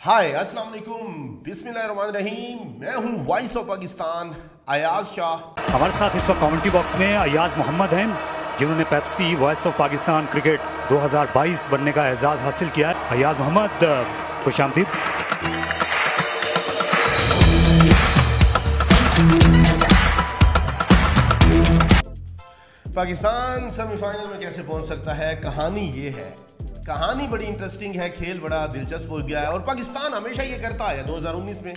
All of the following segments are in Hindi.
हाय अस्सलाम वालेकुम बिस्मिल्लाहिर्रहमानिर्रहीम। मैं हूं वॉइस ऑफ पाकिस्तान अयाज शाह। हमारे साथ इस वक्त कमेंट्री बॉक्स में अयाज मोहम्मद हैं, जिन्होंने Pepsi voice of Pakistan cricket 2022 बनने का एजाज हासिल किया है। अयाज मोहम्मद, खुश आमदीद। पाकिस्तान सेमीफाइनल में कैसे पहुंच सकता है, कहानी ये है। कहानी बड़ी इंटरेस्टिंग है, खेल बड़ा दिलचस्प हो गया है और पाकिस्तान हमेशा ये करता है। 2019 में,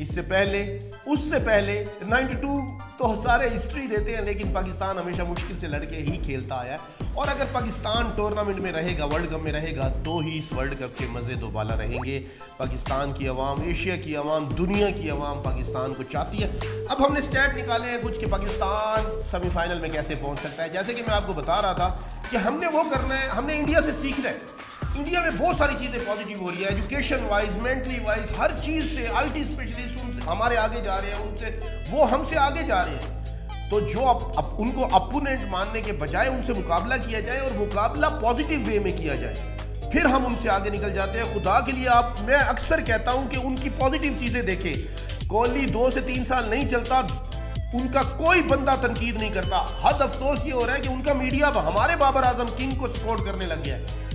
इससे पहले, उससे पहले 92 तो सारे हिस्ट्री देते हैं, लेकिन पाकिस्तान हमेशा मुश्किल से लड़के ही खेलता आया है। और अगर पाकिस्तान टूर्नामेंट में रहेगा, वर्ल्ड कप में रहेगा, तो ही इस वर्ल्ड कप के मज़े दोबाला रहेंगे। पाकिस्तान की आवाम, एशिया की आवाम, दुनिया की आवाम पाकिस्तान को चाहती है। अब हमने स्टेप निकाले हैं कुछ कि पाकिस्तान सेमीफाइनल में कैसे पहुंच सकता है। जैसे कि मैं आपको बता रहा था कि हमने वो करना है, हमने इंडिया से सीखना है। इंडिया में बहुत सारी चीज़ें पॉजिटिव हो रही है, एजुकेशन वाइज, मेंटली वाइज, हर चीज़ से। आईटी स्पेशलिस्ट उनसे हमारे आगे जा रहे हैं, उनसे वो हमसे आगे जा रहे हैं। तो जो उनको अपोनेंट मानने के बजाय उनसे मुकाबला किया जाए और मुकाबला पॉजिटिव वे में किया जाए, फिर हम उनसे आगे निकल जाते हैं। खुदा के लिए मैं अक्सर कहता हूं कि उनकी पॉजिटिव चीज़ें देखें। कोहली 2 से 3 साल नहीं चलता, उनका कोई बंदा तनकीद नहीं करता। हद अफसोस ये हो रहा है कि उनका मीडिया हमारे बाबर आजम किंग को सपोर्ट करने लग गया है।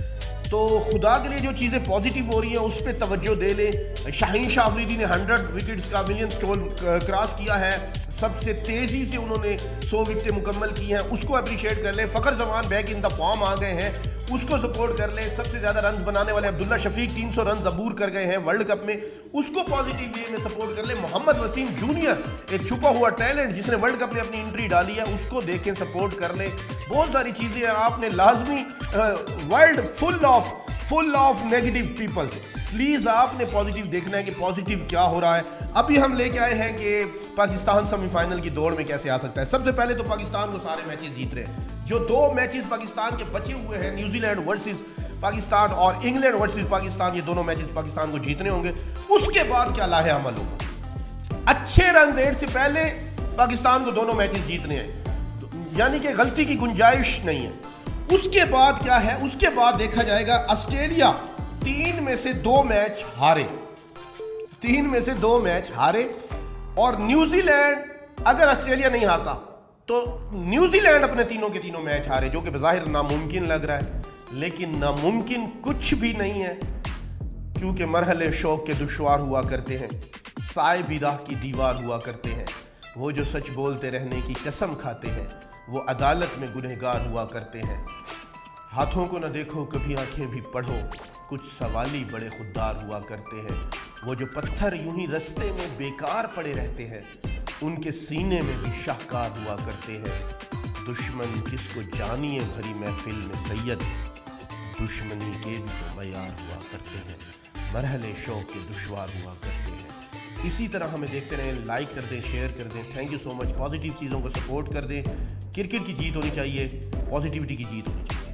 तो खुदा के लिए जो चीज़ें पॉजिटिव हो रही हैं उस पर तवज्जो दे ले। शाहीन शाह अफरीदी ने 100 विकेट्स का मिलियन टोल क्रॉस किया है, सबसे तेज़ी से उन्होंने 100 विकेटें मुकम्मल की हैं, उसको अप्रिशिएट कर ले। Fakhar Zaman back in the form आ गए हैं, उसको सपोर्ट कर ले। सबसे ज़्यादा रन बनाने वाले अब्दुल्ला शफीक 300 रन अबूर कर गए हैं वर्ल्ड कप में, उसको पॉजिटिव वे में सपोर्ट कर ले। मोहम्मद वसीम जूनियर, एक छुपा हुआ टैलेंट जिसने वर्ल्ड कप में अपनी एंट्री डाली है, उसको देखें, सपोर्ट कर ले। बहुत सारी चीज़ें हैं, आपने लाजमी world full of negative people, please आपने पॉजिटिव देखना है कि पॉजिटिव क्या हो रहा है। अभी हम लेके आए हैं कि पाकिस्तान सेमीफाइनल की दौड़ में कैसे आ सकता है। सबसे पहले तो पाकिस्तान को सारे मैचेस जीत रहे हैं। जो 2 मैचेस पाकिस्तान के बचे हुए हैं, न्यूजीलैंड वर्सेस पाकिस्तान और इंग्लैंड वर्सेस पाकिस्तान, ये दोनों मैचेस पाकिस्तान को जीतने होंगे। उसके बाद क्या लाहे अमल होगा। अच्छे रन रेट से पहले पाकिस्तान को दोनों मैचेस जीतने हैं, यानी कि गलती की गुंजाइश नहीं है। उसके बाद क्या है, उसके बाद देखा जाएगा। ऑस्ट्रेलिया 3 में से 2 मैच हारे, 3 में से 2 मैच हारे। और न्यूजीलैंड, अगर ऑस्ट्रेलिया नहीं हारता तो न्यूजीलैंड अपने तीनों के तीनों मैच हारे, जो कि बज़ाहिर नामुमकिन लग रहा है, लेकिन नामुमकिन कुछ भी नहीं है, क्योंकि मरहले शौक के दुश्वार हुआ करते हैं, साए भी राह की दीवार हुआ करते हैं। वो जो सच बोलते रहने की कसम खाते हैं, वो अदालत में गुनहगार हुआ करते हैं। हाथों को न देखो कभी आंखें भी पढ़ो, कुछ सवाली बड़े खुददार हुआ करते हैं। वो जो पत्थर यूं ही रस्ते में बेकार पड़े रहते हैं, उनके सीने में भी शाहकार हुआ करते हैं। दुश्मन किसको जानिए भरी महफिल में सैयद, दुश्मनी के भी तो मयार हुआ करते हैं, मरहले शौक के दुश्वार हुआ करते हैं। इसी तरह हमें देखते रहें, लाइक कर दें, शेयर कर दें। Thank you so much. Positive चीज़ों को सपोर्ट कर दें। क्रिकेट की जीत होनी चाहिए, पॉजिटिविटी की जीत होनी चाहिए।